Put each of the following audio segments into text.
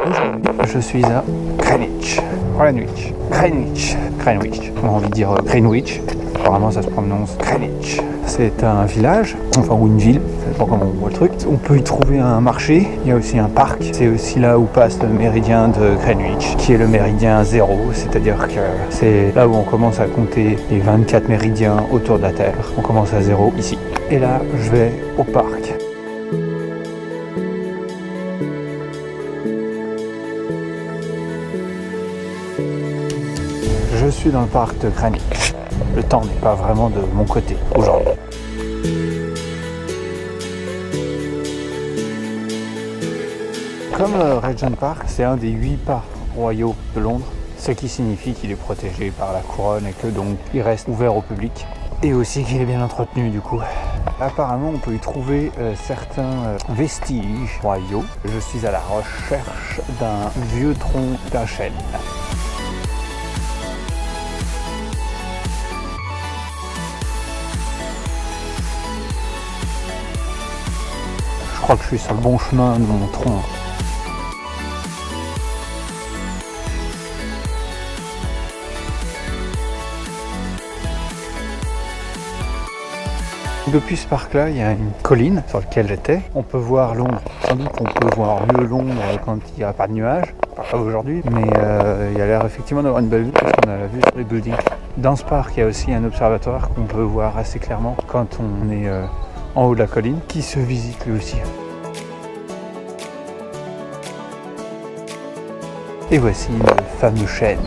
Aujourd'hui, je suis à Greenwich. On a envie de dire Greenwich. Apparemment, ça se prononce Greenwich. C'est un village, enfin ou une ville, ça dépend comment on voit le truc. On peut y trouver un marché, il y a aussi un parc. C'est aussi là où passe le méridien de Greenwich, qui est le méridien 0, c'est-à-dire que c'est là où on commence à compter les 24 méridiens autour de la Terre. On commence à 0 ici. Et là, je vais au parc. Je suis dans le parc de Greenwich. Le temps n'est pas vraiment de mon côté aujourd'hui. Comme Regent Park, c'est un des 8 parcs royaux de Londres, ce qui signifie qu'il est protégé par la couronne et que donc il reste ouvert au public et aussi qu'il est bien entretenu du coup. Apparemment, on peut y trouver certains vestiges royaux. Je suis à la recherche d'un vieux tronc d'un chêne. Je crois que je suis sur le bon chemin de mon tronc. Depuis ce parc-là, il y a une colline sur laquelle j'étais. On peut voir Londres. Sans doute qu'on peut voir mieux Londres quand il n'y a pas de nuages. Pas aujourd'hui, mais il y a l'air effectivement d'avoir une belle vue parce qu'on a la vue sur les buildings. Dans ce parc, il y a aussi un observatoire qu'on peut voir assez clairement quand on est en haut de la colline, qui se visite lui aussi. Et voici le fameux chêne.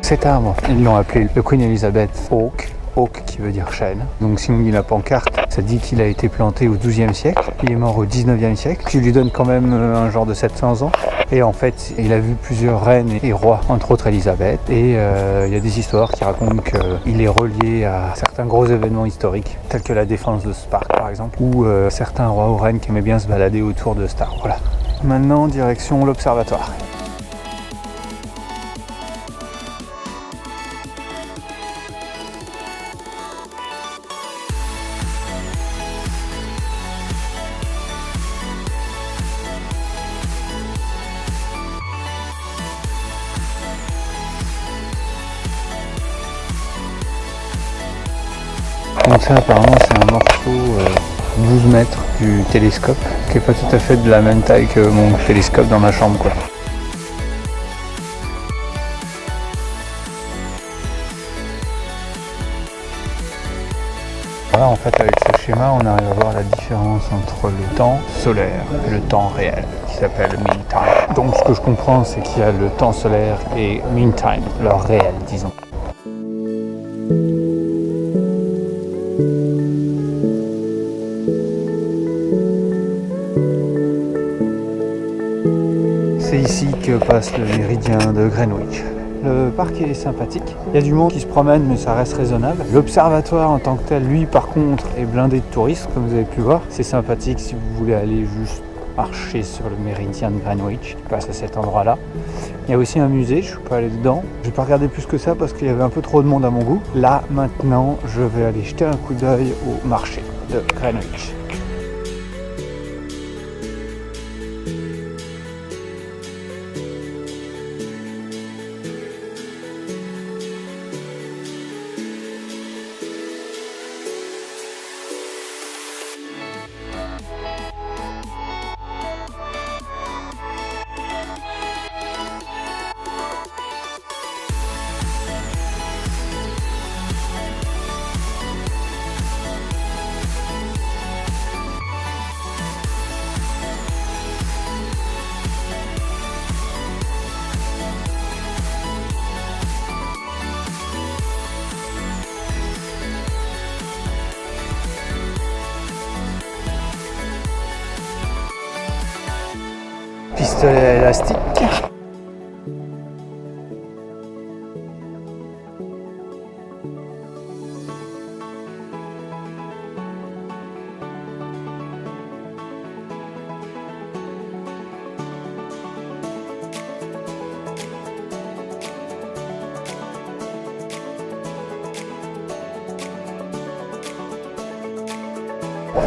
Cet arbre, ils l'ont appelé le Queen Elizabeth Oak. Oak qui veut dire chêne. Donc si on lit la pancarte, ça dit qu'il a été planté au XIIe siècle. Il est mort au XIXe siècle, ce qui lui donne quand même un genre de 700 ans. Et en fait, il a vu plusieurs reines et rois, entre autres Elisabeth. Et il y a des histoires qui racontent qu'il est relié à certains gros événements historiques, tels que la défense de ce parc par exemple, ou certains rois ou reines qui aimaient bien se balader autour de cet arbre. Voilà. Maintenant, direction l'observatoire. Donc ça apparemment c'est un morceau 12 mètres du télescope qui n'est pas tout à fait de la même taille que mon télescope dans ma chambre quoi. Voilà, en fait avec ce schéma on arrive à voir la différence entre le temps solaire et le temps réel qui s'appelle mean time. Donc ce que je comprends c'est qu'il y a le temps solaire et mean time, leur réel disons. C'est ici que passe le méridien de Greenwich. Le parc est sympathique, il y a du monde qui se promène mais ça reste raisonnable. L'observatoire en tant que tel, lui par contre, est blindé de touristes comme vous avez pu voir. C'est sympathique si vous voulez aller juste marcher sur le méridien de Greenwich qui passe à cet endroit-là. Il y a aussi un musée, je ne suis pas allé dedans. Je vais pas regarder plus que ça parce qu'il y avait un peu trop de monde à mon goût. Là maintenant, je vais aller jeter un coup d'œil au marché de Greenwich. Pistolet élastique.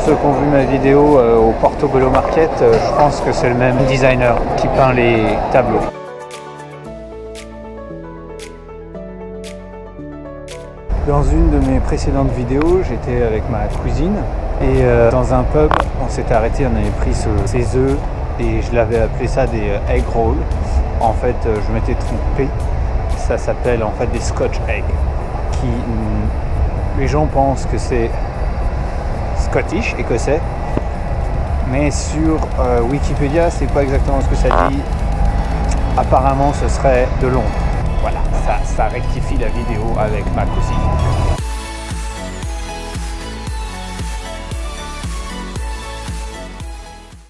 Ceux qui ont vu ma vidéo au Portobello Market, je pense que c'est le même designer qui peint les tableaux. Dans une de mes précédentes vidéos, j'étais avec ma cousine et dans un pub, on s'était arrêté, on avait pris ces œufs et je l'avais appelé ça des egg rolls. En fait, je m'étais trompé. Ça s'appelle en fait des Scotch eggs. Les gens pensent que c'est Scottish, écossais, mais sur Wikipédia, c'est pas exactement ce que ça dit. Apparemment, ce serait de Londres. Voilà, ça rectifie la vidéo avec ma cousine.